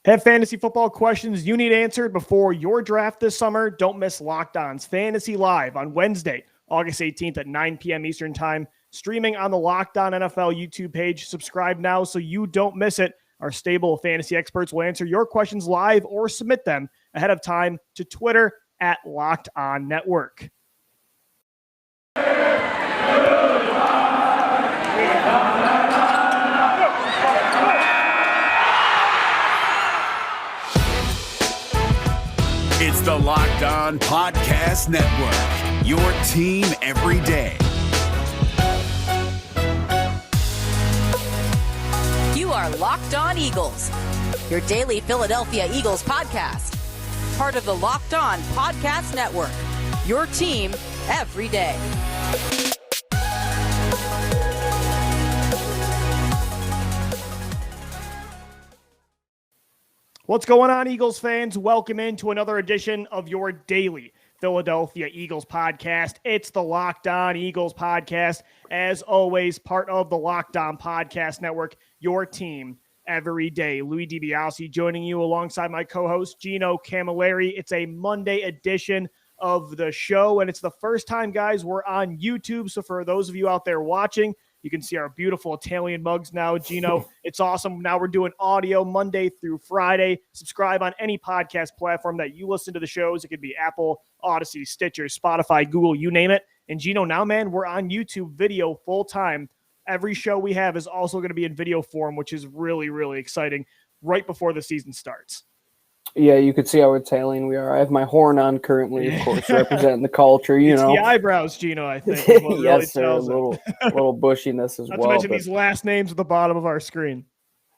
Have fantasy football questions you need answered before your draft this summer? Don't miss Locked On's Fantasy Live on Wednesday, August 18th at 9 p.m. Eastern Time, streaming on the Locked On NFL YouTube page. Subscribe now so you don't miss it. Our stable of fantasy experts will answer your questions live or submit them ahead of time to Twitter at Locked On Network. It's the Locked On Podcast Network, your team every day. You are Locked On Eagles, your daily Philadelphia Eagles podcast. Part of the Locked On Podcast Network, your team every day. What's going on, Eagles fans? Welcome into another edition of your daily Philadelphia Eagles podcast. It's the Locked On Eagles podcast. As always, part of the Locked On Podcast Network, your team every day. Louis DiBiase joining you alongside my co-host, Gino Camilleri. It's a Monday edition of the show, and it's the first time, guys, we're on YouTube. So for those of you out there watching, you can see our beautiful Italian mugs now, Gino. It's awesome. Now we're doing audio Monday through Friday. Subscribe on any podcast platform that you listen to the shows. It could be Apple, Odyssey, Stitcher, Spotify, Google, you name it. And Gino, now, man, we're on YouTube video full time. Every show we have is also going to be in video form, which is really, really exciting right before the season starts. Yeah, you could see how Italian we are. I have my horn on currently, of course, representing the culture, you know. The eyebrows, Gino, I think. Yes, sir. A little bushiness as Not well. to mention these last names at the bottom of our screen.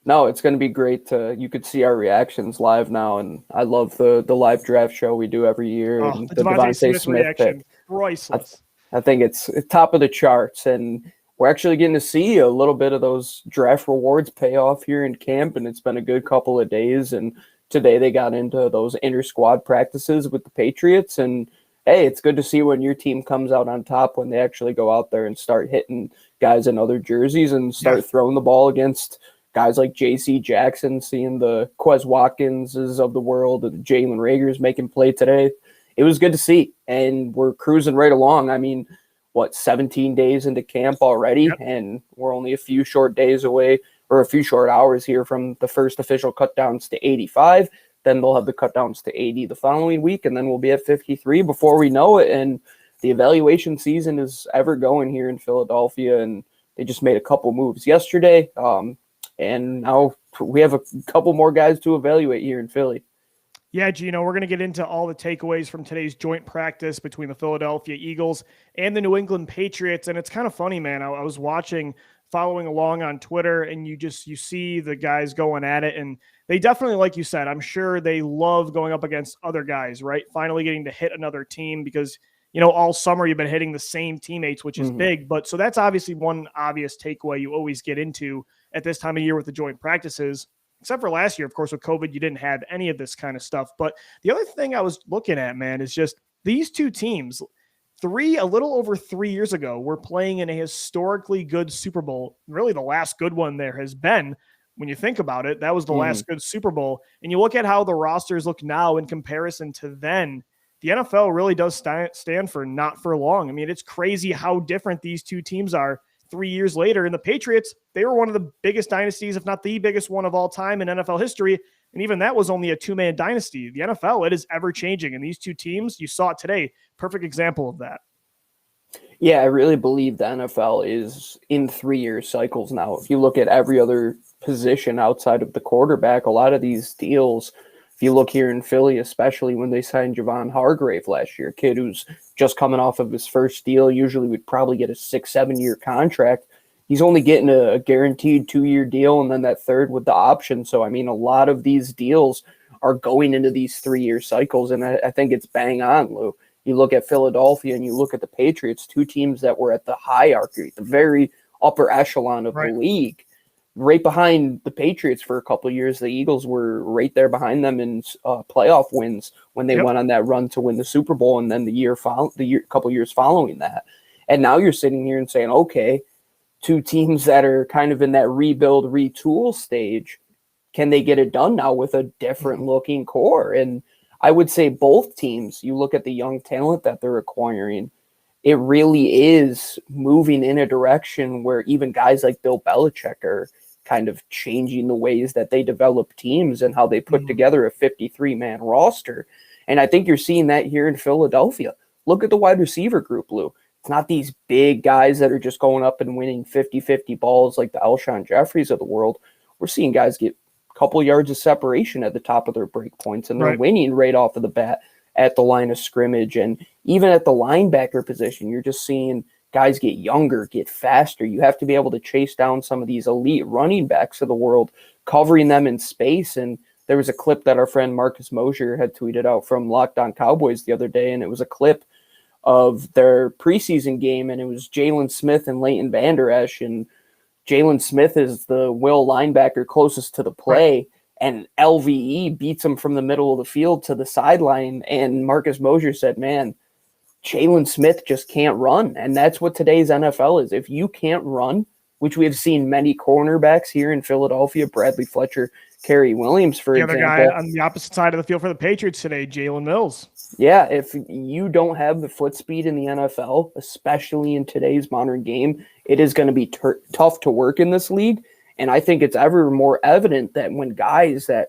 No, it's going to be great. You could see our reactions live now, and I love the live draft show we do every year. Oh, and the Devontae Smith reaction, pick. priceless. I think it's top of the charts, and we're actually getting to see a little bit of those draft rewards pay off here in camp, and it's been a good couple of days, and today they got into those inter-squad practices with the Patriots, and hey, it's good to see when your team comes out on top when they actually go out there and start hitting guys in other jerseys and start throwing the ball against guys like J.C. Jackson, seeing the Quez Watkinses of the world, and Jalen Hurts making play today. It was good to see, and we're cruising right along. I mean, 17 days into camp already, and we're only a few short days away, or a few short hours here from the first official cutdowns to 85. Then they'll have the cutdowns to 80 the following week, and then we'll be at 53 before we know it. And the evaluation season is ever going here in Philadelphia, and they just made a couple moves yesterday. And now we have a couple more guys to evaluate here in Philly. Yeah, Gino, we're going to get into all the takeaways from today's joint practice between the Philadelphia Eagles and the New England Patriots. And it's kind of funny, man. I was following along on Twitter, and you see the guys going at it, and they definitely, like you said, I'm sure they love going up against other guys, right? Finally getting to hit another team because, you know, all summer you've been hitting the same teammates, which is big. But so that's obviously one obvious takeaway you always get into at this time of year with the joint practices. Except for last year, of course, with COVID, you didn't have any of this kind of stuff. But the other thing I was looking at, man, is just these two teams, a little over 3 years ago, were playing in a historically good Super Bowl. Really, the last good one there has been, when you think about it, that was the last good Super Bowl. And you look at how the rosters look now in comparison to then, the NFL really does stand for not for long. I mean, it's crazy how different these two teams are 3 years later. And the Patriots, they were one of the biggest dynasties, if not the biggest one of all time in NFL history. And even that was only a two-man dynasty. The NFL, it is ever-changing. And these two teams, you saw it today, perfect example of that. Yeah, I really believe the NFL is in 3-year cycles now. If you look at every other position outside of the quarterback, a lot of these deals, if you look here in Philly, especially when they signed Javon Hargrave last year, a kid who's just coming off of his first deal, usually would probably get a 6-7 year contract. He's only getting a guaranteed 2-year deal and then that third with the option. So, I mean, a lot of these deals are going into these 3-year cycles, and I think it's bang on, Lou. You look at Philadelphia and you look at the Patriots, two teams that were at the hierarchy, the very upper echelon of the league. Right behind the Patriots for a couple of years, the Eagles were right there behind them in playoff wins when they went on that run to win the Super Bowl, and then couple years following that. And now you're sitting here and saying, okay, two teams that are kind of in that rebuild, retool stage, can they get it done now with a different looking core? And I would say both teams, you look at the young talent that they're acquiring, it really is moving in a direction where even guys like Bill Belichick are kind of changing the ways that they develop teams and how they put together a 53-man roster. And I think you're seeing that here in Philadelphia. Look at the wide receiver group, Lou. It's not these big guys that are just going up and winning 50-50 balls like the Alshon Jeffreys of the world. We're seeing guys get a couple yards of separation at the top of their break points, and they're winning right off of the bat at the line of scrimmage. And even at the linebacker position, you're just seeing guys get younger, get faster. You have to be able to chase down some of these elite running backs of the world, covering them in space. And there was a clip that our friend Marcus Mosher had tweeted out from Locked On Cowboys the other day, and it was a clip of their preseason game, and it was Jalen Smith and Leighton Vander Esch, and Jalen Smith is the will linebacker closest to the play, and LVE beats him from the middle of the field to the sideline, and Marcus Mosher said, man, Jalen Smith just can't run, and that's what today's NFL is. If you can't run, which we have seen many cornerbacks here in Philadelphia, Bradley Fletcher, Kerry Williams, for example. The other guy on the opposite side of the field for the Patriots today, Jalen Mills. Yeah, if you don't have the foot speed in the NFL, especially in today's modern game, it is going to be tough to work in this league. And I think it's ever more evident that when guys that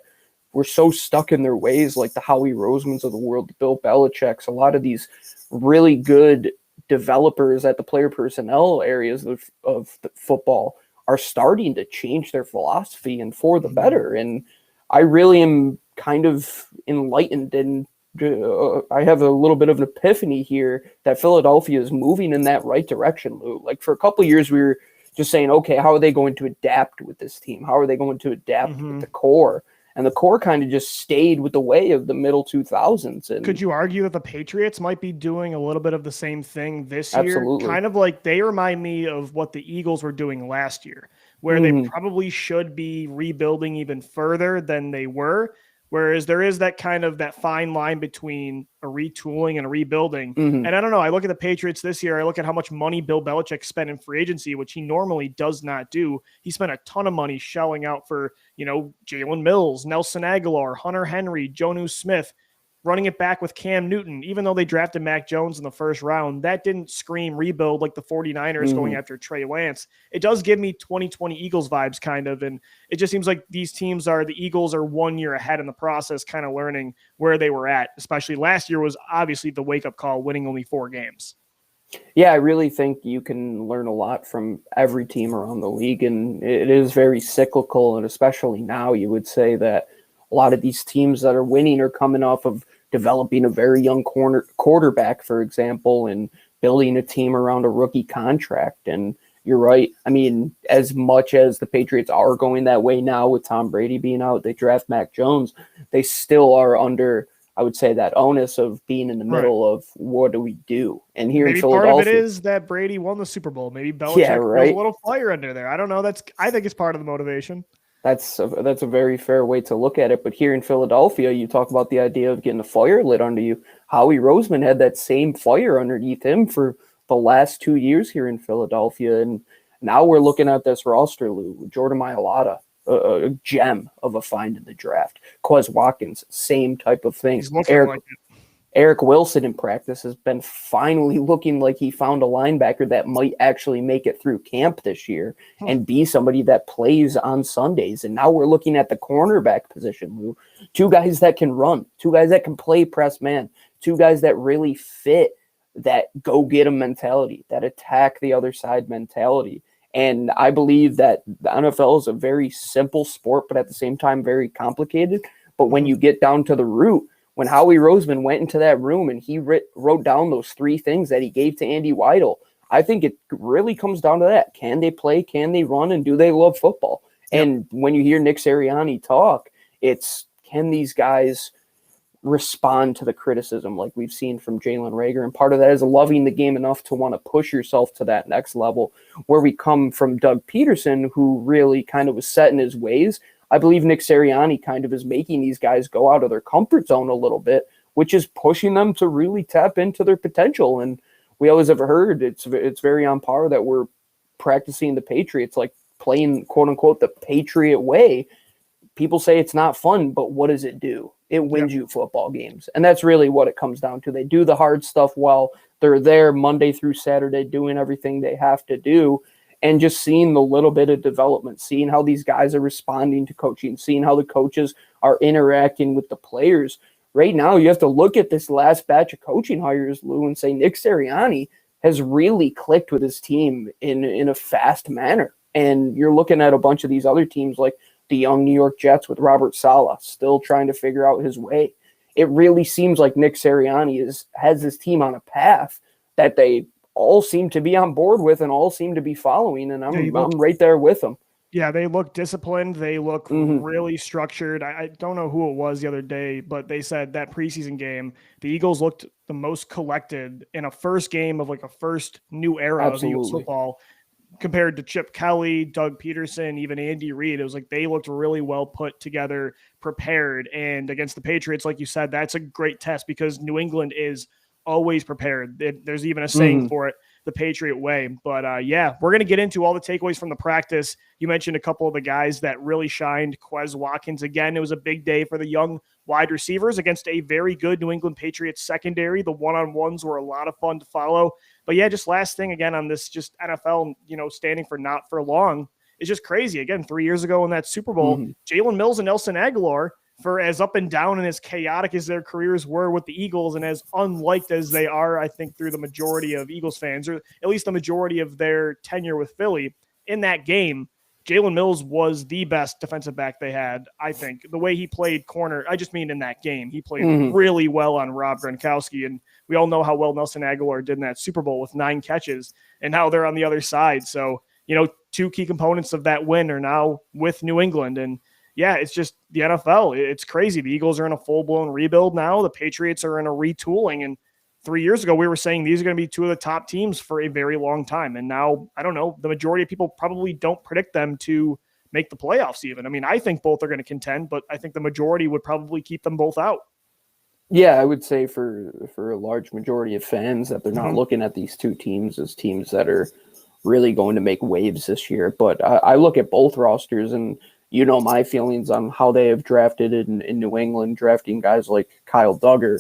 were so stuck in their ways, like the Howie Rosemans of the world, the Bill Belichick's, a lot of these really good developers at the player personnel areas of the football are starting to change their philosophy and for the better. And I really am kind of enlightened, and I have a little bit of an epiphany here that Philadelphia is moving in that right direction, Lou. Like for a couple of years, we were just saying, okay, how are they going to adapt with this team? How are they going to adapt with the core? And the core kind of just stayed with the way of the middle 2000s. And could you argue that the Patriots might be doing a little bit of the same thing this Absolutely. year? Kind of like they remind me of what the Eagles were doing last year, where they probably should be rebuilding even further than they were. Whereas there is that kind of that fine line between a retooling and a rebuilding. And I don't know, I look at the Patriots this year, I look at how much money Bill Belichick spent in free agency, which he normally does not do. He spent a ton of money shelling out for, Jalen Mills, Nelson Aguilar, Hunter Henry, Jonnu Smith, running it back with Cam Newton. Even though they drafted Mac Jones in the first round, that didn't scream rebuild like the 49ers going after Trey Lance. It does give me 2020 Eagles vibes kind of, and it just seems like the Eagles are 1 year ahead in the process, kind of learning where they were at, especially last year was obviously the wake-up call, winning only 4 games. Yeah, I really think you can learn a lot from every team around the league, and it is very cyclical, and especially now you would say that a lot of these teams that are winning are coming off of developing a very young quarterback, for example, and building a team around a rookie contract. And you're right. I mean, as much as the Patriots are going that way now with Tom Brady being out, they draft Mac Jones, they still are under, I would say, that onus of being in the middle of what do we do? And here maybe in Philadelphia, part of it is that Brady won the Super Bowl. Maybe Belichick throws a little fire under there. I don't know. I think it's part of the motivation. That's a very fair way to look at it. But here in Philadelphia, you talk about the idea of getting a fire lit under you. Howie Roseman had that same fire underneath him for the last 2 years here in Philadelphia. And now we're looking at this roster, Lou. Jordan Mailata, a gem of a find in the draft. Quez Watkins, same type of thing. He's looking like it. Eric Wilson in practice has been finally looking like he found a linebacker that might actually make it through camp this year and be somebody that plays on Sundays. And now we're looking at the cornerback position, Lou. 2 guys that can run, 2 guys that can play press man, 2 guys that really fit that go-get-'em mentality, that attack the other side mentality. And I believe that the NFL is a very simple sport, but at the same time very complicated. But when you get down to the root, when Howie Roseman went into that room and he wrote down those 3 things that he gave to Andy Weidel, I think it really comes down to that. Can they play? Can they run? And do they love football? Yep. And when you hear Nick Sirianni talk, it's can these guys respond to the criticism like we've seen from Jalen Reagor? And part of that is loving the game enough to want to push yourself to that next level, where we come from Doug Peterson, who really kind of was set in his ways. I believe Nick Sirianni kind of is making these guys go out of their comfort zone a little bit, which is pushing them to really tap into their potential. And we always have heard it's very on par that we're practicing the Patriots, like playing, quote unquote, the Patriot way. people say it's not fun, but what does it do? It wins you football games. And that's really what it comes down to. They do the hard stuff well. They're there Monday through Saturday doing everything they have to do, and just seeing the little bit of development, seeing how these guys are responding to coaching, seeing how the coaches are interacting with the players. Right now, you have to look at this last batch of coaching hires, Lou, and say Nick Sirianni has really clicked with his team in a fast manner. And you're looking at a bunch of these other teams like the young New York Jets with Robert Saleh still trying to figure out his way. It really seems like Nick Sirianni has his team on a path that they all seem to be on board with and all seem to be following, and I'm right there with them. Yeah, they look disciplined. They look really structured. I don't know who it was the other day, but they said that preseason game, the Eagles looked the most collected in a first game of like a first new era of Eagles football compared to Chip Kelly, Doug Peterson, even Andy Reid. It was like they looked really well put together, prepared. And against the Patriots, like you said, that's a great test because New England is always prepared. There's even a saying for it, the Patriot way. But yeah, we're going to get into all the takeaways from the practice. You mentioned a couple of the guys that really shined. Quez Watkins, again, it was a big day for the young wide receivers against a very good New England Patriots secondary. The one-on-ones were a lot of fun to follow. But yeah, just last thing again on this, just NFL, standing for not for long. It's just crazy. Again, 3 years ago in that Super Bowl, Jalen Mills and Nelson Aguilar, for as up and down and as chaotic as their careers were with the Eagles and as unliked as they are, I think, through the majority of Eagles fans, or at least the majority of their tenure with Philly, in that game, Jalen Mills was the best defensive back they had, I think. The way he played corner, I just mean in that game, he played really well on Rob Gronkowski, and we all know how well Nelson Aguilar did in that Super Bowl with 9 catches and how they're on the other side. So, two key components of that win are now with New England, and yeah, it's just the NFL. It's crazy. The Eagles are in a full-blown rebuild now. The Patriots are in a retooling. And 3 years ago, we were saying these are going to be two of the top teams for a very long time. And now, I don't know, the majority of people probably don't predict them to make the playoffs even. I mean, I think both are going to contend, but I think the majority would probably keep them both out. Yeah, I would say for a large majority of fans that they're not looking at these two teams as teams that are really going to make waves this year. But I look at both rosters, and my feelings on how they have drafted in New England, drafting guys like Kyle Duggar,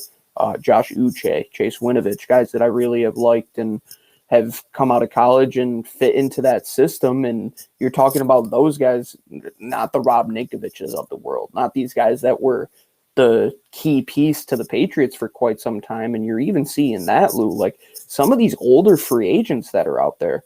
Josh Uche, Chase Winovich, guys that I really have liked and have come out of college and fit into that system. And you're talking about those guys, not the Rob Ninkoviches of the world, not these guys that were the key piece to the Patriots for quite some time. And you're even seeing that, Lou, like some of these older free agents that are out there.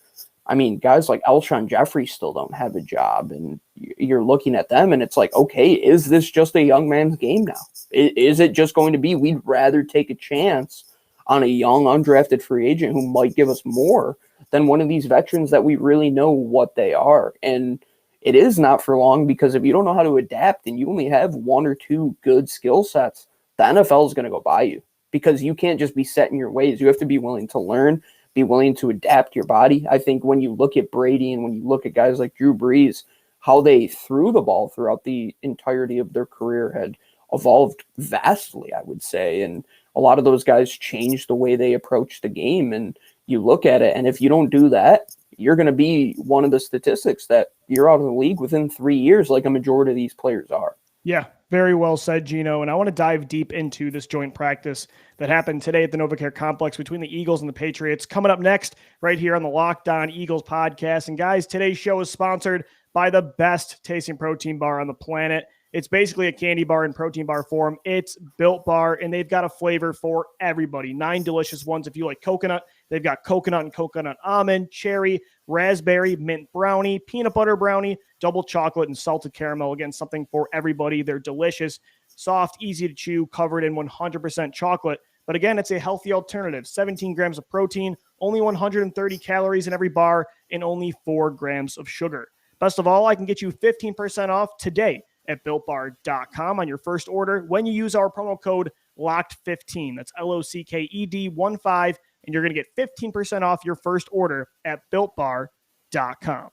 I mean, guys like Alshon Jeffrey still don't have a job, and you're looking at them, and it's like, okay, is this just a young man's game now? Is it just going to be we'd rather take a chance on a young, undrafted free agent who might give us more than one of these veterans that we really know what they are? And it is not for long, because if you don't know how to adapt and you only have one or two good skill sets, the NFL is going to go by you, because you can't just be set in your ways. You have to be willing to learn, be willing to adapt your body. I think when you look at Brady and when you look at guys like Drew Brees, how they threw the ball throughout the entirety of their career had evolved vastly, I would say. And a lot of those guys changed the way they approach the game. And you look at it, and if you don't do that, you're going to be one of the statistics that you're out of the league within 3 years, like a majority of these players are. Yeah, very well said, Gino. And I want to dive deep into this joint practice that happened today at the NovaCare Complex between the Eagles and the Patriots. Coming up next, right here on the Locked On Eagles podcast. And guys, today's show is sponsored by the best tasting protein bar on the planet. It's basically a candy bar in protein bar form. It's Built Bar, and they've got a flavor for everybody. 9 delicious ones. If you like coconut, they've got coconut and coconut almond, cherry, raspberry, mint brownie, peanut butter brownie, double chocolate, and salted caramel. Again, something for everybody. They're delicious, soft, easy to chew, covered in 100% chocolate. But again, it's a healthy alternative. 17 grams of protein, only 130 calories in every bar, and only 4 grams of sugar. Best of all, I can get you 15% off today at BuiltBar.com on your first order when you use our promo code LOCKED15. That's LOCKED15, and you're going to get 15% off your first order at BuiltBar.com.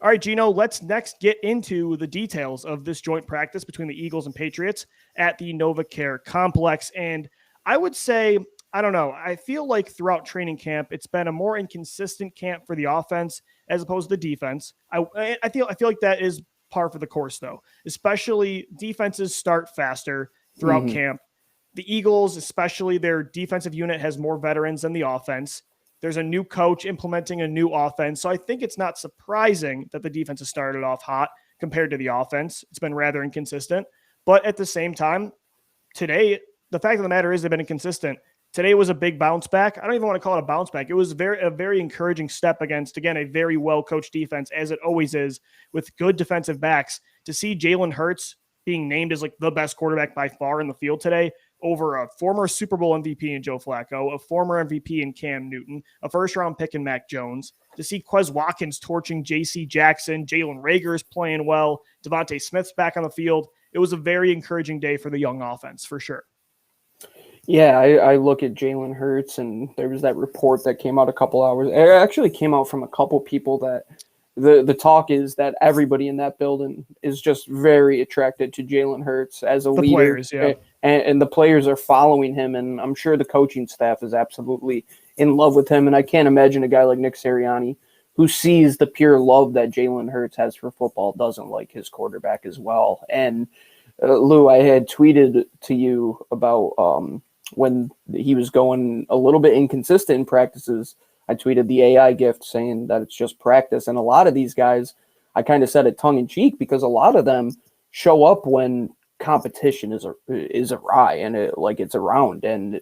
All right, Gino, let's next get into the details of this joint practice between the Eagles and Patriots at the NovaCare Complex. And I would say, I don't know, I feel like throughout training camp, it's been a more inconsistent camp for the offense as opposed to the defense. I feel like that is par for the course, though. Especially defenses start faster throughout camp. The Eagles, especially their defensive unit, has more veterans than the offense. There's a new coach implementing a new offense. So I think it's not surprising that the defense has started off hot compared to the offense. It's been rather inconsistent. But at the same time, today, the fact of the matter is they've been inconsistent. Today was a big bounce back. I don't even want to call it a bounce back. It was a very encouraging step against, again, a very well-coached defense, as it always is, with good defensive backs. To see Jalen Hurts being named as like the best quarterback by far in the field today over a former Super Bowl MVP in Joe Flacco, a former MVP in Cam Newton, a first-round pick in Mac Jones, to see Quez Watkins torching J.C. Jackson, Jalen Reagor is playing well, Devontae Smith's back on the field. It was a very encouraging day for the young offense, for sure. Yeah, I look at Jalen Hurts, and there was that report that came out a couple hours. It actually came out from a couple people that the talk is that everybody in that building is just very attracted to Jalen Hurts as a leader. Players, yeah. And the players are following him, and I'm sure the coaching staff is absolutely in love with him. And I can't imagine a guy like Nick Sirianni, who sees the pure love that Jalen Hurts has for football, doesn't like his quarterback as well. And Lou, I had tweeted to you about when he was going a little bit inconsistent in practices. I tweeted the AI gift saying that it's just practice. And a lot of these guys, I kind of said it tongue in cheek because a lot of them show up when competition is awry and it's around. And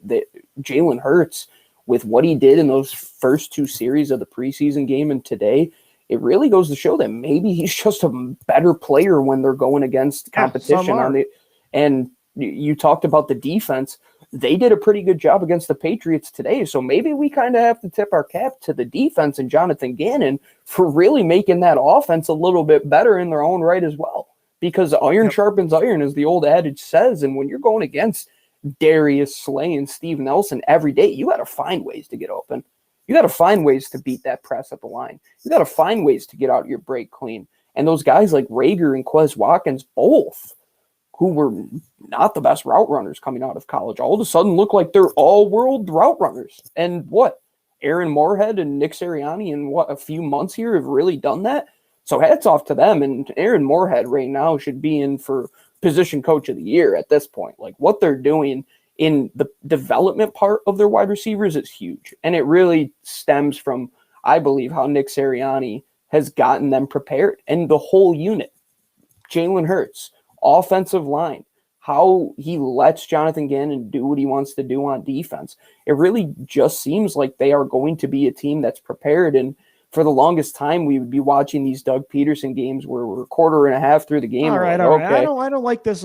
Jalen Hurts, with what he did in those first two series of the preseason game and today, it really goes to show that maybe he's just a better player when they're going against competition. And you talked about the defense. They did a pretty good job against the Patriots today. So maybe we kind of have to tip our cap to the defense and Jonathan Gannon for really making that offense a little bit better in their own right as well. Because iron sharpens iron, as the old adage says. And when you're going against Darius Slay and Steve Nelson every day, you got to find ways to get open. You got to find ways to beat that press at the line. You got to find ways to get out your break clean. And those guys like Reagor and Quez Watkins, both, who were not the best route runners coming out of college, all of a sudden look like they're all-world route runners. And what? Aaron Moorhead and Nick Sirianni in a few months here have really done that? So hats off to them. And Aaron Moorhead right now should be in for position coach of the year at this point. Like, what they're doing in the development part of their wide receivers is huge. And it really stems from, I believe, how Nick Sirianni has gotten them prepared. And the whole unit, Jalen Hurts, offensive line, how he lets Jonathan Gannon do what he wants to do on defense. It really just seems like they are going to be a team that's prepared. And for the longest time, we would be watching these Doug Peterson games where we're a quarter and a half through the game. All right. Okay. I don't like this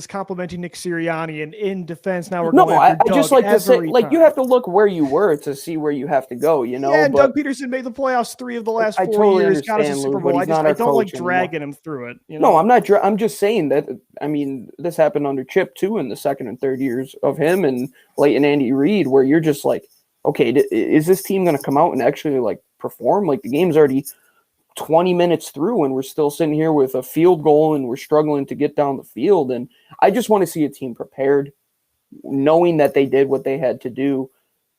complimenting Nick Sirianni and in defense. Now we're no, going I Doug just like to say, like, time. you have to look where you were to see where you have to go, you know. Yeah, and but Doug Peterson made the playoffs 3 of the last 4 totally years, got us a Super Bowl. I don't like dragging him through it. You know? No, I'm not. I'm just saying that. I mean, this happened under Chip too in the second and third years of him and Leighton Andy Reid, where you're just like, okay, is this team going to come out and actually like perform? Like, the game's already 20 minutes through and we're still sitting here with a field goal and we're struggling to get down the field. And I just want to see a team prepared, knowing that they did what they had to do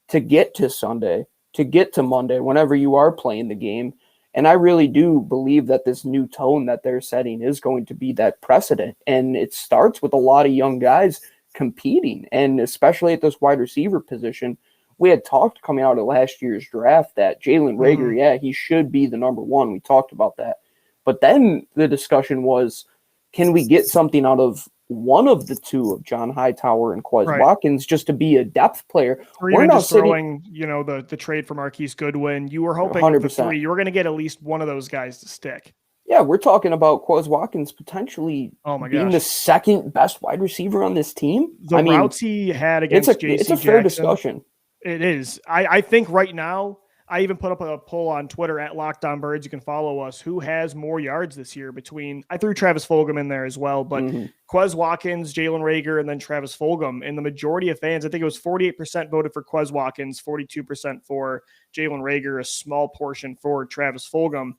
to get to Sunday, to get to Monday, whenever you are playing the game. And I really do believe that this new tone that they're setting is going to be that precedent. And it starts with a lot of young guys competing, and especially at this wide receiver position. We had talked coming out of last year's draft that Jalen Reagor, he should be the number one. We talked about that. But then the discussion was, can we get something out of one of the two of John Hightower and Quez Watkins just to be a depth player? Or even just throwing, the trade for Marquise Goodwin. You were hoping 100%. The 3, you were going to get at least one of those guys to stick. Yeah, we're talking about Quez Watkins potentially being the second best wide receiver on this team. Routes he had against J.C. It's a fair discussion. It is. I think right now, I even put up a poll on Twitter at Locked On Birds. You can follow us. Who has more yards this year I threw Travis Fulgham in there as well, but Quez Watkins, Jalen Reagor, and then Travis Fulgham. And the majority of fans, I think it was 48% voted for Quez Watkins, 42% for Jalen Reagor, a small portion for Travis Fulgham.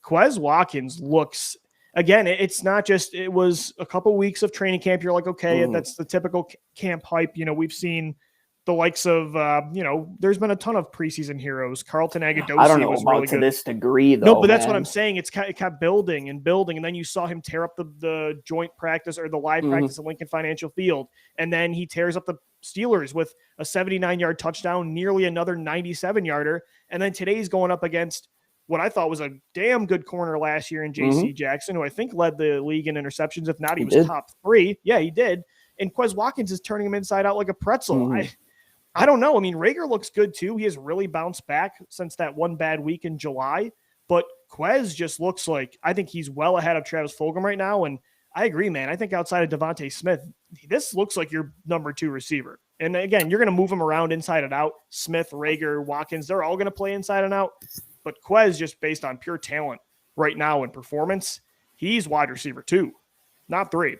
Quez Watkins looks, again, it's not just, it was a couple weeks of training camp. You're like, okay, that's the typical camp hype. We've seen the likes of, there's been a ton of preseason heroes. Carlton Agudosi I don't know was about really to good. this degree, though. No, but that's man. what I'm saying. It kept building and building. And then you saw him tear up the joint practice or the live practice at Lincoln Financial Field. And then he tears up the Steelers with a 79-yard touchdown, nearly another 97-yarder. And then today's going up against what I thought was a damn good corner last year in J.C. Jackson, who I think led the league in interceptions. If not, he was did. top 3. Yeah, he did. And Quez Watkins is turning him inside out like a pretzel. I don't know. I mean, Rager looks good too. He has really bounced back since that one bad week in July. But Quez just looks like, I think he's well ahead of Travis Fulgham right now. And I agree, man. I think outside of Devontae Smith, this looks like your number 2 receiver. And again, you're going to move him around inside and out. Smith, Rager, Watkins, they're all going to play inside and out. But Quez, just based on pure talent right now and performance, he's wide receiver 2, not 3.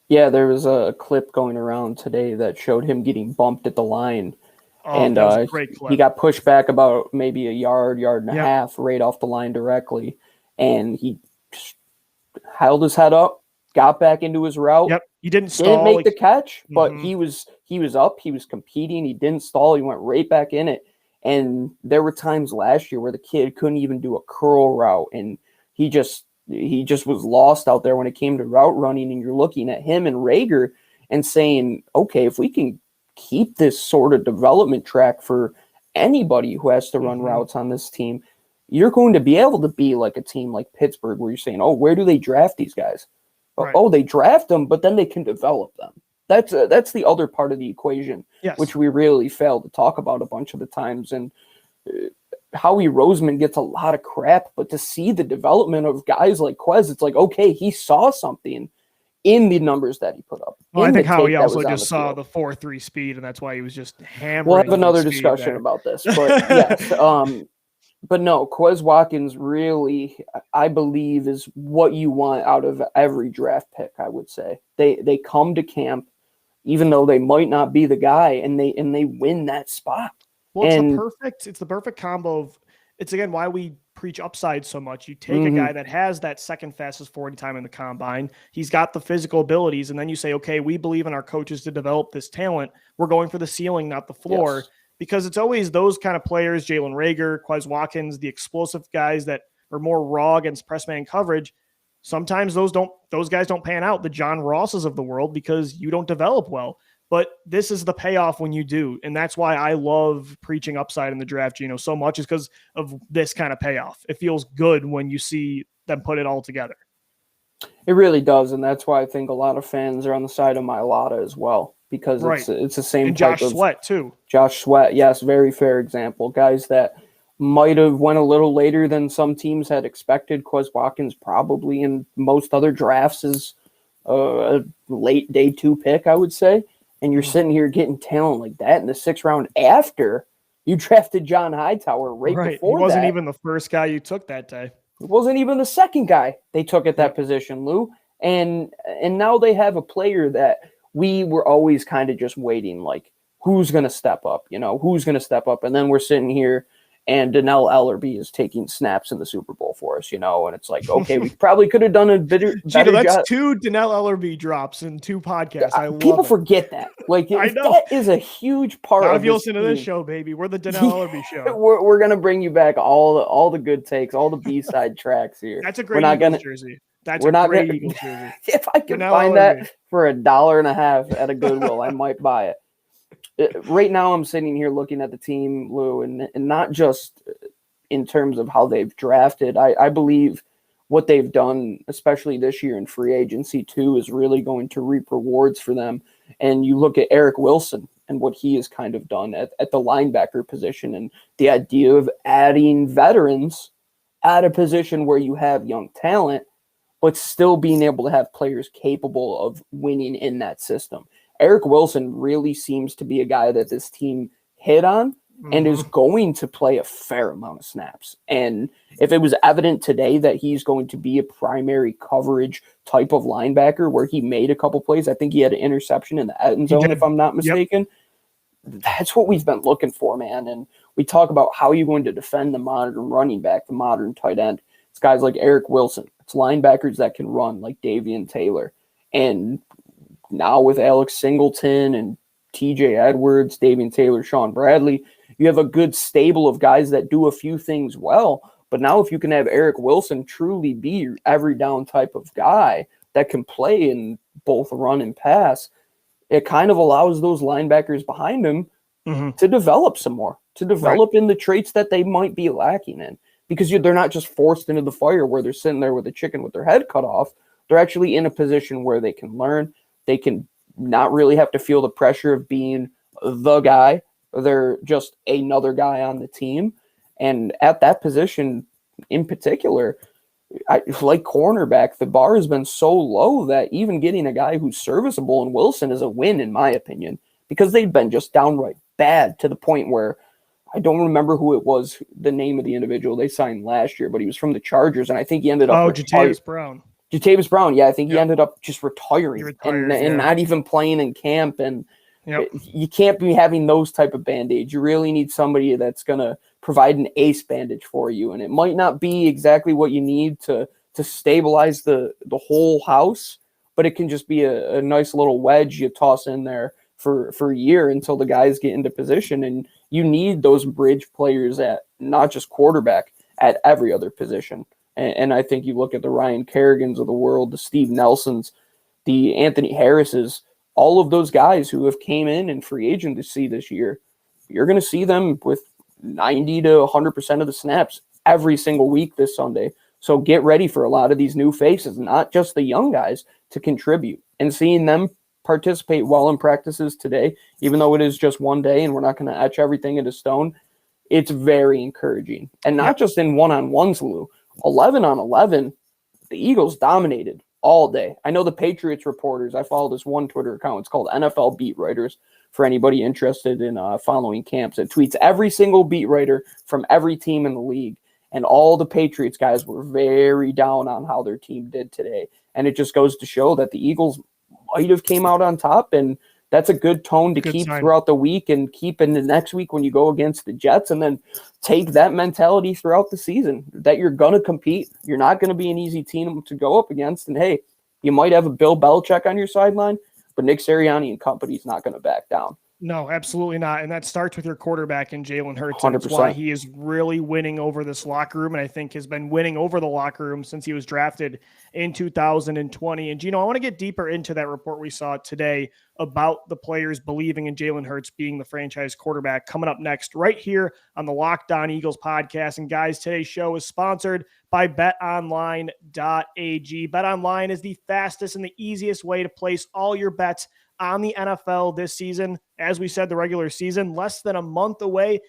Yeah, there was a clip going around today that showed him getting bumped at the line. And that was a great clip. He got pushed back about maybe a yard and a half right off the line directly. And he held his head up, got back into his route. Yep, he didn't stall. Didn't make the catch, but he was up. He was competing. He didn't stall. He went right back in it. And there were times last year where the kid couldn't even do a curl route, and he just was lost out there when it came to route running. And you're looking at him and Rager and saying, okay, if we can keep this sort of development track for anybody who has to run routes on this team, you're going to be able to be like a team like Pittsburgh, where you're saying, oh, where do they draft these guys? Right. Oh, they draft them, but then they can develop them. That's the other part of the equation, which we really fail to talk about a bunch of the times. And Howie Roseman gets a lot of crap, but to see the development of guys like Quez, it's like, okay, he saw something in the numbers that he put up. Well, I think Howie also just saw the 4.3 speed, and that's why he was just hammering. We'll have another discussion about this, but yes. But no, Quez Watkins really, I believe, is what you want out of every draft pick, I would say. They come to camp, even though they might not be the guy, and they win that spot. Well, it's the perfect combo of, it's again why we preach upside so much. You take a guy that has that second fastest 40 time in the combine. He's got the physical abilities, and then you say, okay, we believe in our coaches to develop this talent. We're going for the ceiling, not the floor. Yes. Because it's always those kind of players, Jalen Rager, Quez Watkins, the explosive guys that are more raw against press man coverage. Sometimes those guys don't pan out, the John Rosses of the world, because you don't develop well. But this is the payoff when you do. And that's why I love preaching upside in the draft, Gino, so much, is because of this kind of payoff. It feels good when you see them put it all together. It really does. And that's why I think a lot of fans are on the side of Mailata as well, because it's the same and type Josh Sweat too. Josh Sweat, yes, very fair example. Guys that might have went a little later than some teams had expected. Quez Watkins probably in most other drafts is a late day 2 pick, I would say. And you're sitting here getting talent like that in the 6th round after you drafted John Hightower right before that. He wasn't even the first guy you took that day. It wasn't even the second guy they took at that position, Lou. And now they have a player that we were always kind of just waiting, like, who's going to step up? Who's going to step up? And then we're sitting here, and Donnell Ellerbe is taking snaps in the Super Bowl for us, and it's like, okay, we probably could have done a better Gino, that's job. 2 Donnell Ellerbe drops in 2 podcasts. I love People it. forget that. Like, I know. That is a huge part now of if you listen to this show, baby, we're the Donnell Ellerbe show. We're going to bring you back all the good takes, all the B-side tracks here. That's a great Eagles jersey. That's a great Eagles jersey. If I can Donnell find Ellerbe. that for $1.50 at a Goodwill, I might buy it. Right now, I'm sitting here looking at the team, Lou, and not just in terms of how they've drafted. I believe what they've done, especially this year in free agency too, is really going to reap rewards for them. And you look at Eric Wilson and what he has kind of done at the linebacker position, and the idea of adding veterans at a position where you have young talent, but still being able to have players capable of winning in that system. Eric Wilson really seems to be a guy that this team hit on and is going to play a fair amount of snaps. And if it was evident today that he's going to be a primary coverage type of linebacker where he made a couple plays, I think he had an interception in the end zone, if I'm not mistaken. Yep. That's what we've been looking for, man. And we talk about how you're going to defend the modern running back, the modern tight end. It's guys like Eric Wilson. It's linebackers that can run like Davian Taylor. And now with Alex Singleton and TJ Edwards, Davian Taylor, Sean Bradley. You have a good stable of guys that do a few things well. But now if you can have Eric Wilson truly be your every down type of guy that can play in both run and pass, it kind of allows those linebackers behind him to develop some more, to develop in the traits that they might be lacking in. Because they're not just forced into the fire where they're sitting there with a chicken with their head cut off. They're actually in a position where they can learn. They can not really have to feel the pressure of being the guy. They're just another guy on the team. And at that position in particular, like cornerback, the bar has been so low that even getting a guy who's serviceable in Wilson is a win, in my opinion, because they've been just downright bad to the point where I don't remember who it was, the name of the individual they signed last year, but he was from the Chargers, and I think he ended up Jatavis Brown. Jatavis Brown, yeah, I think he ended up just retiring and yeah. not even playing in camp. And Yep. you can't be having those type of band-aids. You really need somebody that's going to provide an ace bandage for you, and it might not be exactly what you need to stabilize the whole house, but it can just be a nice little wedge you toss in there for a year until the guys get into position. And you need those bridge players at not just quarterback, at every other position. And I think you look at the Ryan Kerrigans of the world, the Steve Nelsons, the Anthony Harrises, all of those guys who have came in free agency this year, you're going to see them with 90 to 100% of the snaps every single week this Sunday. So get ready for a lot of these new faces, not just the young guys, to contribute. And seeing them participate well in practices today, even though it is just one day and we're not going to etch everything into stone, it's very encouraging. And not just in one-on-ones, Lou. 11 on 11, the Eagles dominated all day. I know the Patriots reporters, I follow this one Twitter account. It's called NFL Beat Writers for anybody interested in following camps. It tweets every single beat writer from every team in the league. And all the Patriots guys were very down on how their team did today. And it just goes to show that the Eagles might have came out on top, and that's a good tone to keep throughout the week and keep in the next week when you go against the Jets, and then take that mentality throughout the season that you're going to compete. You're not going to be an easy team to go up against. And hey, you might have a Bill Belichick on your sideline, but Nick Sirianni and company is not going to back down. No, absolutely not. And that starts with your quarterback in Jalen Hurts. 100%. That's why he is really winning over this locker room, and I think has been winning over the locker room since he was drafted in 2020. And, Gino, I want to get deeper into that report we saw today about the players believing in Jalen Hurts being the franchise quarterback, coming up next right here on the Locked On Eagles podcast. And, guys, today's show is sponsored by betonline.ag. BetOnline is the fastest and the easiest way to place all your bets on the NFL this season. As we said, the regular season, less than a month away.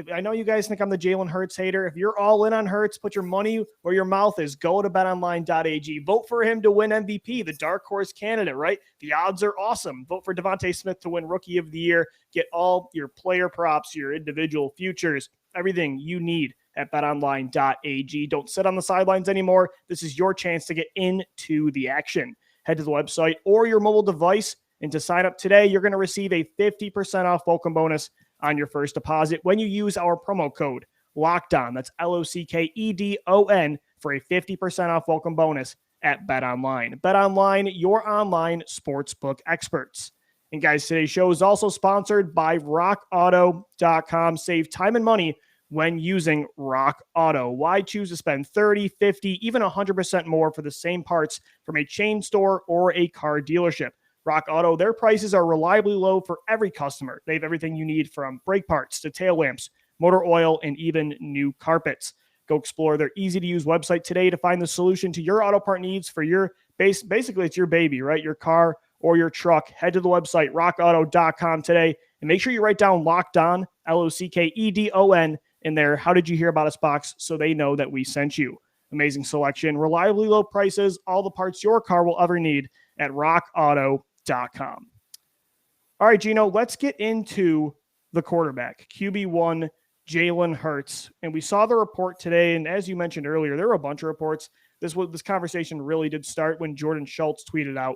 I know you guys think I'm the Jalen Hurts hater. If you're all in on Hurts, put your money where your mouth is. Go to betonline.ag. Vote for him to win MVP, the dark horse candidate, right? The odds are awesome. Vote for Devontae Smith to win Rookie of the Year. Get all your player props, your individual futures, everything you need at betonline.ag. Don't sit on the sidelines anymore. This is your chance to get into the action. Head to the website or your mobile device, and to sign up today, you're going to receive a 50% off welcome bonus on your first deposit when you use our promo code LOCKEDON. That's LOCKEDON for a 50% off welcome bonus at BetOnline. BetOnline, your online sportsbook experts. And guys, today's show is also sponsored by RockAuto.com. Save time and money when using Rock Auto. Why choose to spend 30, 50, even 100% more for the same parts from a chain store or a car dealership? Rock Auto, their prices are reliably low for every customer. They have everything you need from brake parts to tail lamps, motor oil, and even new carpets. Go explore their easy-to-use website today to find the solution to your auto part needs for your base. Basically, it's your baby, right? Your car or your truck. Head to the website, rockauto.com today, and make sure you write down Locked On, LOCKEDON, in there. How did you hear about us box so they know that we sent you? Amazing selection, reliably low prices, all the parts your car will ever need at rockauto.com. All right, Gino, let's get into the quarterback, QB1, Jalen Hurts. And we saw the report today, and as you mentioned earlier, there were a bunch of reports. This conversation really did start when Jordan Schultz tweeted out,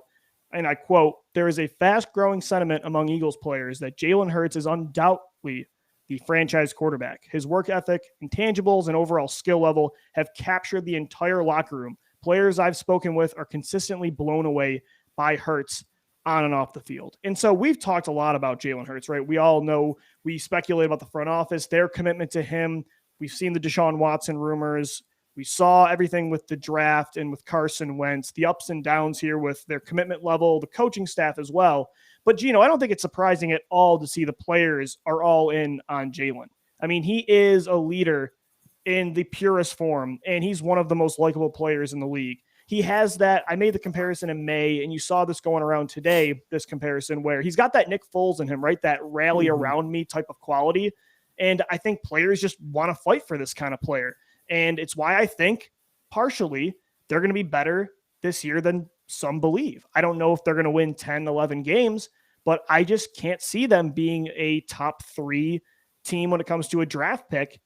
and I quote, "There is a fast-growing sentiment among Eagles players that Jalen Hurts is undoubtedly the franchise quarterback. His work ethic, intangibles, and overall skill level have captured the entire locker room. Players I've spoken with are consistently blown away by Hurts." on and off the field. And so we've talked a lot about Jalen Hurts, right? We all know, we speculate about the front office, their commitment to him. We've seen the Deshaun Watson rumors. We saw everything with the draft and with Carson Wentz, the ups and downs here with their commitment level, the coaching staff as well. But, Gino, I don't think it's surprising at all to see the players are all in on Jalen. I mean, he is a leader in the purest form, and he's one of the most likable players in the league. He has that. I made the comparison in May, and you saw this going around today, this comparison where he's got that Nick Foles in him, right? That rally around me type of quality. And I think players just want to fight for this kind of player. And it's why I think partially they're going to be better this year than some believe. I don't know if they're going to win 10, 11 games, but I just can't see them being a top 3 team when it comes to a draft pick,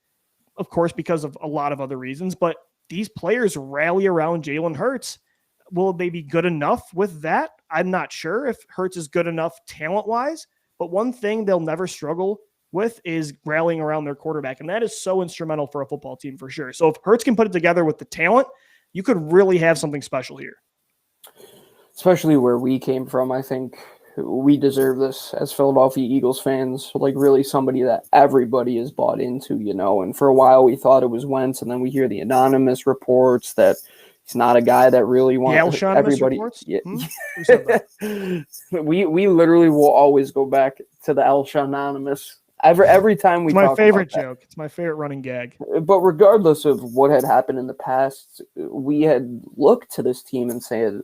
of course, because of a lot of other reasons. But these players rally around Jalen Hurts. Will they be good enough with that? I'm not sure if Hurts is good enough talent-wise, but one thing they'll never struggle with is rallying around their quarterback, and that is so instrumental for a football team for sure. So if Hurts can put it together with the talent, you could really have something special here. Especially where we came from, I think we deserve this as Philadelphia Eagles fans, like really somebody that everybody is bought into, and for a while we thought it was Wentz, and then we hear the anonymous reports that he's not a guy that really wants everybody. Yeah. We literally will always go back to the Elsha anonymous every time we talk about it. It's my favorite joke. It's my favorite running gag. But regardless of what had happened in the past, we had looked to this team and said,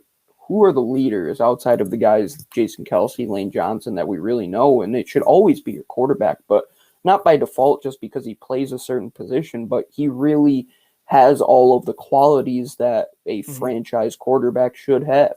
who are the leaders outside of the guys, Jason Kelce, Lane Johnson, that we really know? And it should always be your quarterback, but not by default just because he plays a certain position, but he really has all of the qualities that a franchise quarterback should have.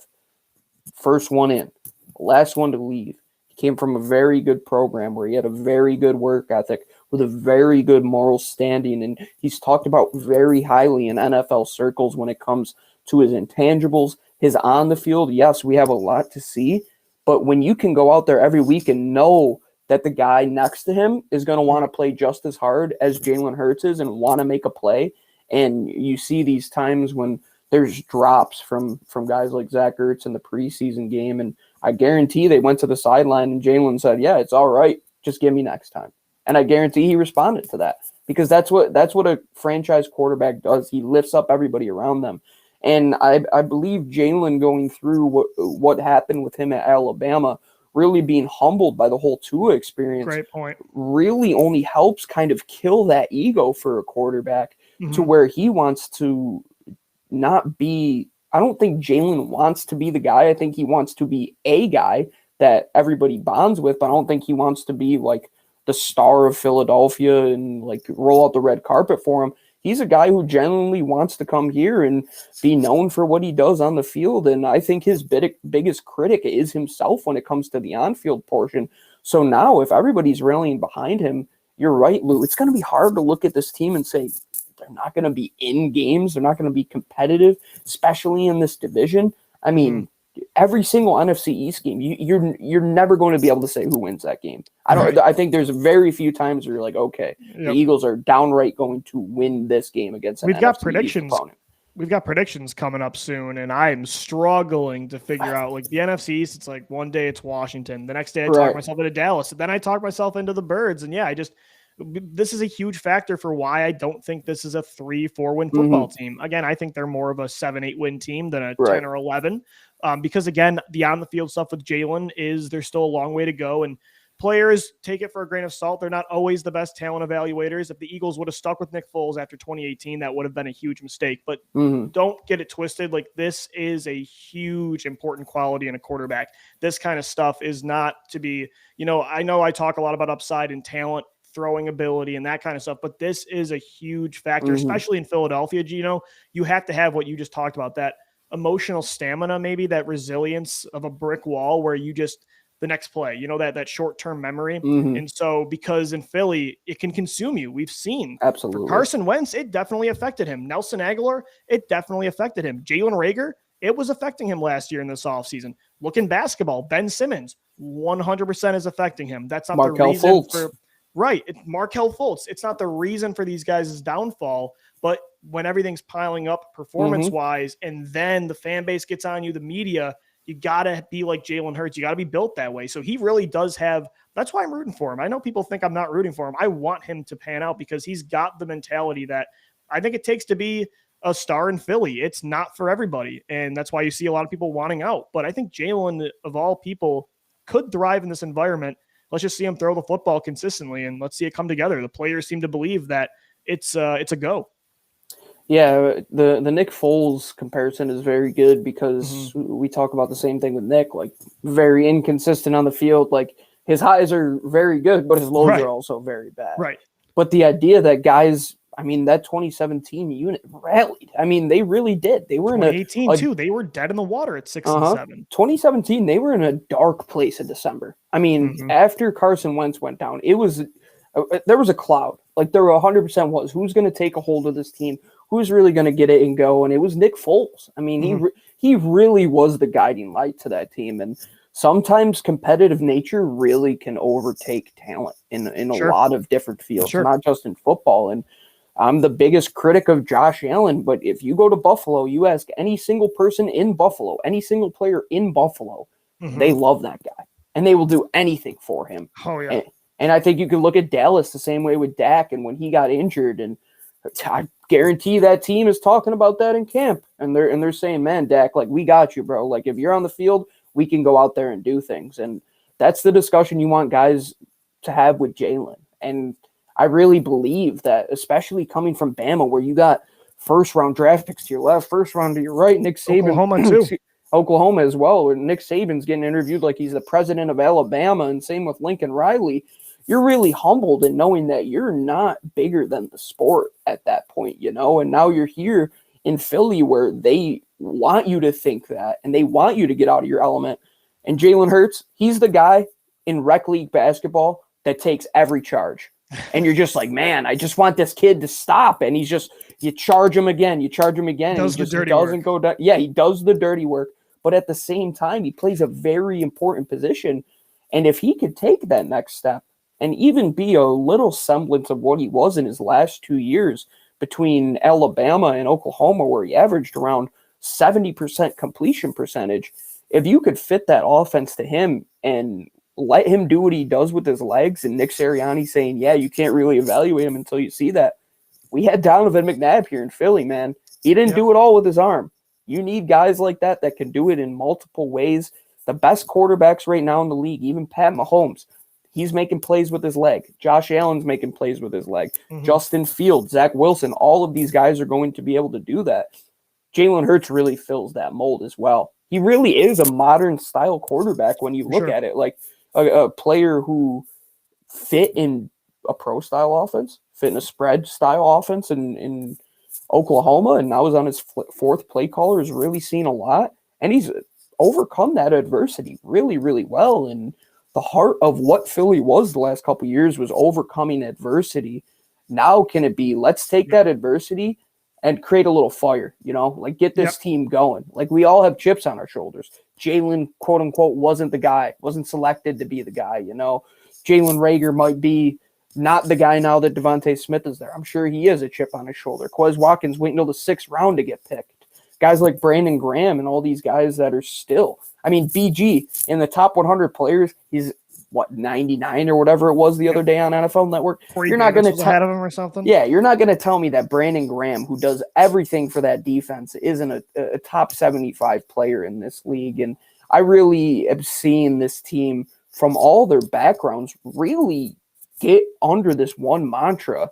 First one in, last one to leave. He came from a very good program where he had a very good work ethic with a very good moral standing, and he's talked about very highly in NFL circles when it comes to his intangibles. His on the field, yes, we have a lot to see, but when you can go out there every week and know that the guy next to him is going to want to play just as hard as Jalen Hurts is and want to make a play, and you see these times when there's drops from guys like Zach Ertz in the preseason game, and I guarantee they went to the sideline and Jalen said, yeah, it's all right, just give me next time. And I guarantee he responded to that because that's what a franchise quarterback does. He lifts up everybody around them. And I believe Jalen going through what happened with him at Alabama, really being humbled by the whole Tua experience, great point, really only helps kind of kill that ego for a quarterback to where he wants to not be – I don't think Jalen wants to be the guy. I think he wants to be a guy that everybody bonds with, but I don't think he wants to be like the star of Philadelphia and like roll out the red carpet for him. He's a guy who genuinely wants to come here and be known for what he does on the field. And I think his biggest critic is himself when it comes to the on-field portion. So now if everybody's rallying behind him, you're right, Lou, it's going to be hard to look at this team and say they're not going to be in games. They're not going to be competitive, especially in this division. I mean, every single NFC East game, you're never going to be able to say who wins that game. I think there's very few times where you're like, okay, the Eagles are downright going to win this game against an NFC East opponent. We've got predictions coming up soon, and I'm struggling to figure out, like, the NFC East, it's like one day it's Washington. The next day I talk myself into Dallas. Then I talk myself into the Birds. And, this is a huge factor for why I don't think this is a 3-4 win football team. Again, I think they're more of a 7-8 win team than a 10 or 11. Because, again, the on-the-field stuff with Jalen there's still a long way to go, and players take it for a grain of salt. They're not always the best talent evaluators. If the Eagles would have stuck with Nick Foles after 2018, that would have been a huge mistake. But don't get it twisted. Like, this is a huge, important quality in a quarterback. This kind of stuff is not to be, I know I talk a lot about upside and talent, throwing ability and that kind of stuff, but this is a huge factor, especially in Philadelphia, Gino. You have to have what you just talked about, that emotional stamina, maybe that resilience of a brick wall where you just the next play, that short-term memory. And so because in Philly, it can consume you. We've seen absolutely for Carson Wentz, it definitely affected him. Nelson Aguilar, it definitely affected him. Jalen Reagor, it was affecting him last year in this offseason. Look in basketball, Ben Simmons, 100% is affecting him. That's not Markelle the reason Fultz. for right. It's Markelle Fultz. It's not the reason for these guys' downfall, but when everything's piling up performance-wise, and then the fan base gets on you, the media, you got to be like Jalen Hurts. You got to be built that way. So he really does have, that's why I'm rooting for him. I know people think I'm not rooting for him. I want him to pan out because he's got the mentality that I think it takes to be a star in Philly. It's not for everybody. And that's why you see a lot of people wanting out. But I think Jalen, of all people, could thrive in this environment. Let's just see him throw the football consistently and let's see it come together. The players seem to believe that it's a go. Yeah, the Nick Foles comparison is very good because we talk about the same thing with Nick, like very inconsistent on the field. Like his highs are very good, but his lows are also very bad. Right. But the idea that guys, I mean, that 2017 unit rallied. I mean, they really did. They were in 2018 too. They were dead in the water at 6 and 7. 2017, they were in a dark place in December. I mean, after Carson Wentz went down, there was a cloud. Like there 100% was. Who's going to take a hold of this team? Who's really going to get it and go? And it was Nick Foles. I mean, he really was the guiding light to that team. And sometimes competitive nature really can overtake talent in a lot of different fields, not just in football. And I'm the biggest critic of Josh Allen, but if you go to Buffalo, you ask any single person in Buffalo, any single player in Buffalo, they love that guy. And they will do anything for him. Oh, yeah. And I think you can look at Dallas the same way with Dak and when he got injured. And I guarantee that team is talking about that in camp. And they're saying, man, Dak, like, we got you, bro. Like, if you're on the field, we can go out there and do things. And that's the discussion you want guys to have with Jalen. And I really believe that, especially coming from Bama, where you got first-round draft picks to your left, first round to your right, Nick Saban. Oklahoma, too. Oklahoma as well, where Nick Saban's getting interviewed like he's the president of Alabama, and same with Lincoln Riley. You're really humbled in knowing that you're not bigger than the sport at that point, you know? And now you're here in Philly where they want you to think that, and they want you to get out of your element. And Jalen Hurts, he's the guy in rec league basketball that takes every charge. And you're just like, man, I just want this kid to stop. And he's just, you charge him again. And he just doesn't go down. Yeah, he does the dirty work. But at the same time, he plays a very important position. And if he could take that next step and even be a little semblance of what he was in his last 2 years between Alabama and Oklahoma, where he averaged around 70% completion percentage, if you could fit that offense to him and let him do what he does with his legs, and Nick Sirianni saying, yeah, you can't really evaluate him until you see that. We had Donovan McNabb here in Philly, man. He didn't do it all with his arm. You need guys like that can do it in multiple ways. The best quarterbacks right now in the league, even Pat Mahomes, he's making plays with his leg. Josh Allen's making plays with his leg. Justin Fields, Zach Wilson, all of these guys are going to be able to do that. Jalen Hurts really fills that mold as well. He really is a modern style quarterback when you look at it, like a player who fit in a pro style offense, fit in a spread style offense in Oklahoma, and now is on his fourth play caller, has really seen a lot, and he's overcome that adversity really, really well. And the heart of what Philly was the last couple of years was overcoming adversity. Now can it be, let's take that adversity and create a little fire, you know, like get this team going. Like we all have chips on our shoulders. Jalen, quote unquote, wasn't the guy, wasn't selected to be the guy, you know. Jalen Reagor might be not the guy now that Devontae Smith is there. I'm sure he is a chip on his shoulder. Quez Watkins waiting until the 6th round to get picked. Guys like Brandon Graham and all these guys that are still, I mean, BG in the top 100 players, he's 99 or whatever it was the other day on NFL Network. You're not going to ahead of him or something. Yeah, you're not going to tell me that Brandon Graham, who does everything for that defense, isn't a top 75 player in this league. And I really have seen this team from all their backgrounds really get under this one mantra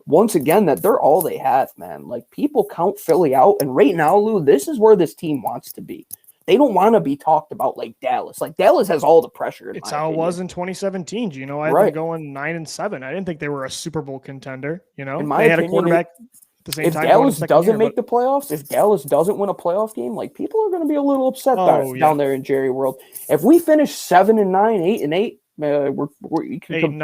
once again, that they're all they have, man. Like people count Philly out. And right now, Lou, this is where this team wants to be. They don't want to be talked about like Dallas. Like Dallas has all the pressure. It's how it was in 2017. You know, I had them going 9-7. I didn't think they were a Super Bowl contender. You know, they had a quarterback at the same time. If Dallas doesn't make the playoffs, if Dallas doesn't win a playoff game, like people are going to be a little upset down there in Jerry World. If we finish 7-9, 8-8, we're 8-9,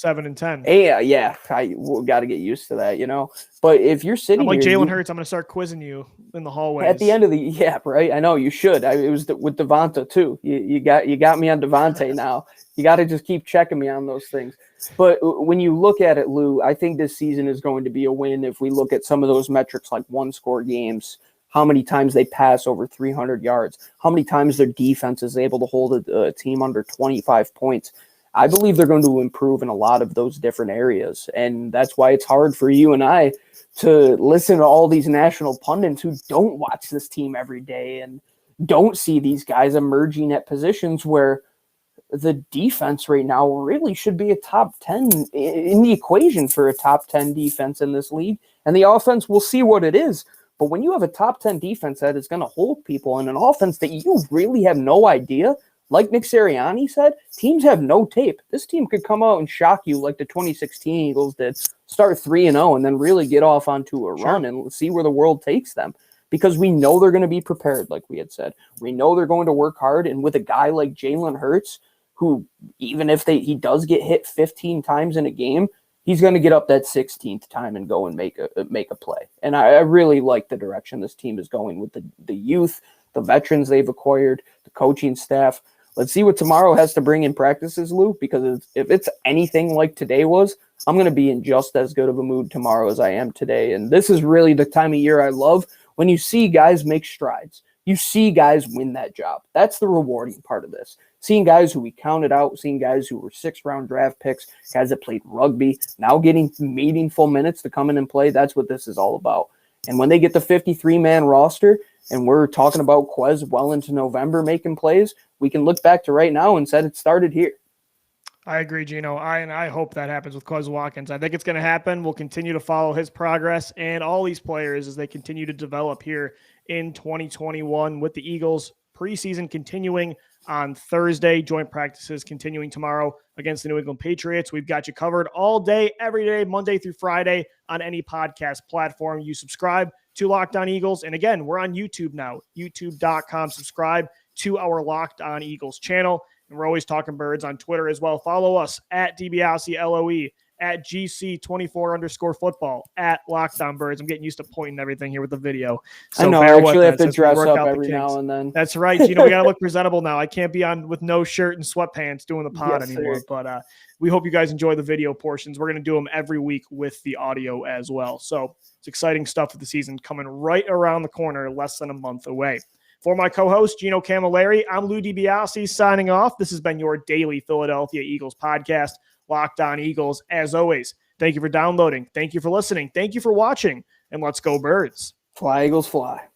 7-10. Yeah. We got to get used to that, you know. But if you're sitting, I'm like Jalen Hurts, I'm going to start quizzing you in the hallways at the end of the right. I know you should. It was with Devonta too. You got me on Devontae now. You got to just keep checking me on those things. But when you look at it, Lou, I think this season is going to be a win if we look at some of those metrics like one-score games. how many times they pass over 300 yards, how many times their defense is able to hold a team under 25 points. I believe they're going to improve in a lot of those different areas. And that's why it's hard for you and I to listen to all these national pundits who don't watch this team every day and don't see these guys emerging at positions where the defense right now really should be a top 10 in the equation for a top 10 defense in this league. And the offense, we'll see what it is. But when you have a top 10 defense that is going to hold people and an offense that you really have no idea, like Nick Sirianni said, teams have no tape. This team could come out and shock you like the 2016 Eagles did, start 3-0 and then really get off onto a run and see where the world takes them. Because we know they're going to be prepared, like we had said. We know they're going to work hard. And with a guy like Jalen Hurts, who even if he does get hit 15 times in a game, he's going to get up that 16th time and go and make a play. And I really like the direction this team is going with the youth, the veterans they've acquired, the coaching staff. Let's see what tomorrow has to bring in practices, Lou, because if it's anything like today was, I'm going to be in just as good of a mood tomorrow as I am today. And this is really the time of year I love when you see guys make strides. You see guys win that job. That's the rewarding part of this. Seeing guys who we counted out, seeing guys who were 6th-round draft picks, guys that played rugby, now getting meaningful minutes to come in and play, that's what this is all about. And when they get the 53-man roster, and we're talking about Quez well into November making plays, we can look back to right now and said it started here. I agree, Gino. I hope that happens with Quez Watkins. I think it's going to happen. We'll continue to follow his progress and all these players as they continue to develop here in 2021 with the Eagles. Preseason continuing on Thursday. Joint practices continuing tomorrow against the New England Patriots. We've got you covered all day, every day, Monday through Friday on any podcast platform you subscribe to Locked On Eagles. And again, we're on YouTube now, youtube.com. Subscribe to our Locked On Eagles channel. And we're always talking birds on Twitter as well. Follow us at DiBiase LOE, at GC24_football, at Locked On Birds. I'm getting used to pointing everything here with the video. So I know, I actually have to dress up every now and then. That's right. You know, we got to look presentable now. I can't be on with no shirt and sweatpants doing the pod anymore. Sir. But we hope you guys enjoy the video portions. We're going to do them every week with the audio as well. So it's exciting stuff for the season coming right around the corner, less than a month away. For my co-host, Gino Camilleri, I'm Lou DiBiase signing off. This has been your daily Philadelphia Eagles podcast, Locked On Eagles. As always, thank you for downloading. Thank you for listening. Thank you for watching. And let's go Birds. Fly, Eagles, fly.